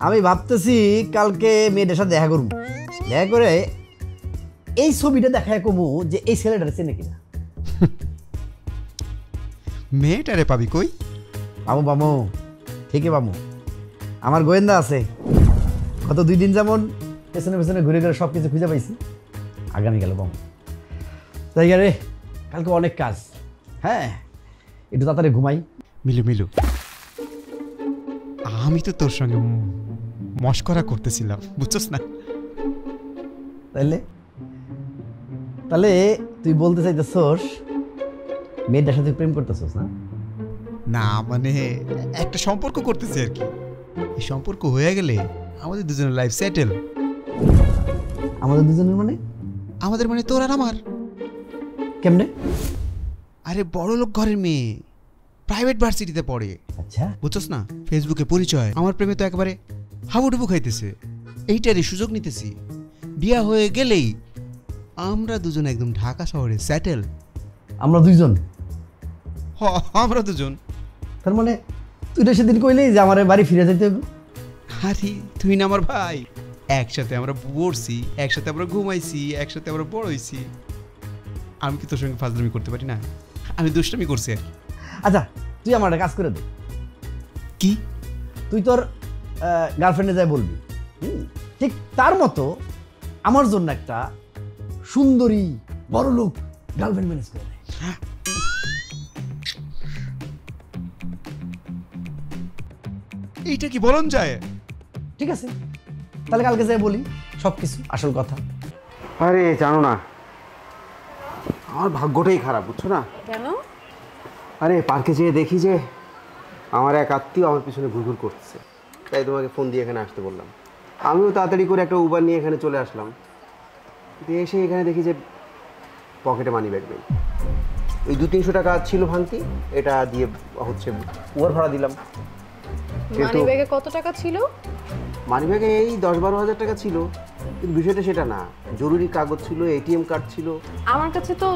আমি ভাবতেছি কালকে মেয়েটার সাথে দেখা করবো, দেখা করে এই ছবিটা দেখায় কমু যে এই ছেলেটার চেনে কিনা। মেয়েটারে পাবি কই? পামু পামু, ঠিকই পামু। আমার গোয়েন্দা আছে, গত 2 দিন যেমন পেছনে পেছনে ঘুরে ঘুরে সব কিছু খুঁজে পাইছি, আগামীকাল পামু। তাই রে কালকে অনেক কাজ। হ্যাঁ, একটু তাড়াতাড়ি ঘুমাই। মিলু মিলু, আমি তো তোর সঙ্গে মস্করা করতেছিলাম, বুঝছস না? তাইলে তাহলে তুই বলতে চাইতেছস মেয়েটার সাথে প্রেম করতেছস না? না মানে একটা সম্পর্ক করতেছি আর কি। এই সম্পর্ক হয়ে গেলে আমাদের দুজনের লাইফ সেটেল। আমাদের দুজনের মানে? আমাদের মানে তোর আর আমার। কেমনে? আরে বড় লোক ঘরের মেয়ে, প্রাইভেট ভার্সিটিতে পড়ে। আচ্ছা, বুঝছস না? ফেসবুকে পরিচয়, আমার প্রেমে তো একেবারে হাবুডুবু খাইতেছে। এইটারই সুযোগ নিতেছি। বিয়া হয়ে গেলেই আমরা দুজন একদম ঢাকা শহরে সেটেল। আমরা দুইজন? আমরা দুজন। তার মানে তুই তো সেদিন কইলি যে আমার বাড়ি ফিরে যেতে হবে। আরে তুই না আমার ভাই, একসাথে আমরা পড়ছি, একসাথে আমরা ঘুমাইছি, একসাথে আমরা বড় হইছি। আমি কি তোর সঙ্গে ফাজলামি করতে পারি না? আমি দুষ্টামি করছি আর কি। আচ্ছা, তুই আমার একটা কাজ করে দে। কি? তুই তোর গার্লফ্রেন্ডে যাই বলবি, ঠিক তার মতো আমার জন্য একটা সুন্দরী বড় লোক গার্লফ্রেন্ড ম্যানেজ করে দে। এইটা কি বলন যায়? ঠিক আছে, তাহলে কালকে যাই বলি সবকিছু আসল কথা। আরে জানো না, আমার ভাগ্যটাই খারাপ, বুঝছো না? কেন? আরে পার্কে যেয়ে দেখি যে আমার এক আত্মীয় আমার পিছনে ঘুরঘুর করতেছে, তাই তোমাকে ফোন দিয়ে এখানে আসতে বললাম। আমিও তাড়াতাড়ি করে একটা উবার নিয়ে এখানে চলে আসলাম। দিয়ে এসে এখানে দেখি যে পকেটে মানি ব্যাগ নেই। ওই 200-300 টাকা ছিল ভাঙতি, এটা দিয়ে হচ্ছে উবার ভাড়া দিলাম। মানি ব্যাগে কত টাকা ছিল? মানি ব্যাগে এই 10-12 হাজার টাকা ছিল, কিন্তু বিষয়টা সেটা না। জরুরি কাগজ ছিল, এটিএম কার্ড ছিল। আমার কাছে তো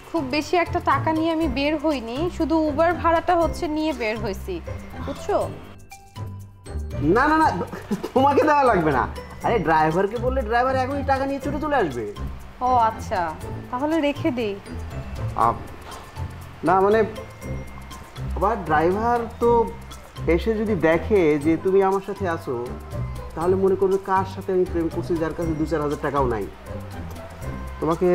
খুব বেশি একটা টাকা নিয়ে আমি বের হইনি, শুধু উবার ভাড়াটা হচ্ছে নিয়ে বের হইছি, বুঝছো? না না না, তোমাকে দেওয়া লাগবে না। আরে ড্রাইভারকে বললে ড্রাইভার এখনই টাকা নিয়ে ছুটে চলে আসবে। ও আচ্ছা, তাহলে রেখে দেই। না মানে আবার ড্রাইভার তো এসে যদি দেখে যে তুমি আমার সাথে আসো, তাহলে মনে করবে কার সাথে আমি প্রেম করছি, যার কাছে 2-4 হাজার টাকাও নাই। তোমাকে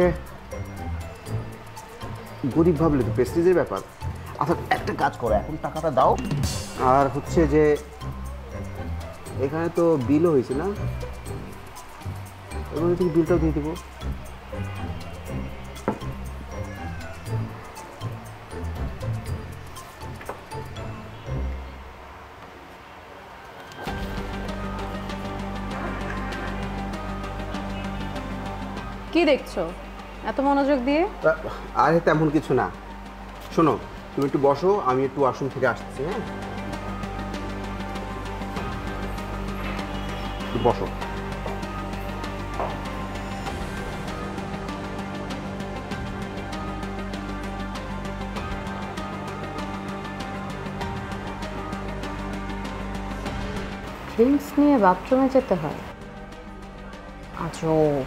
গরিব ভাবলে তো প্রেস্টিজের ব্যাপার। আচ্ছা একটা কাজ করো, এখন টাকাটা দাও। আর হচ্ছে যে এখানে তো বিলও হয়েছে না, এবার তুমি বিলটাও দিয়ে দেবো। কি দেখছো এত মনোযোগ দিয়ে? আরে তেমন কিছু না। শোনো, তুমি একটু বসো, আমি একটু ওয়াশরুম থেকে আসতেছি। হ্যাঁ, একটু বসো। ড্রিঙ্কস নিয়ে বাথরুমে যেতে হয়? আজব।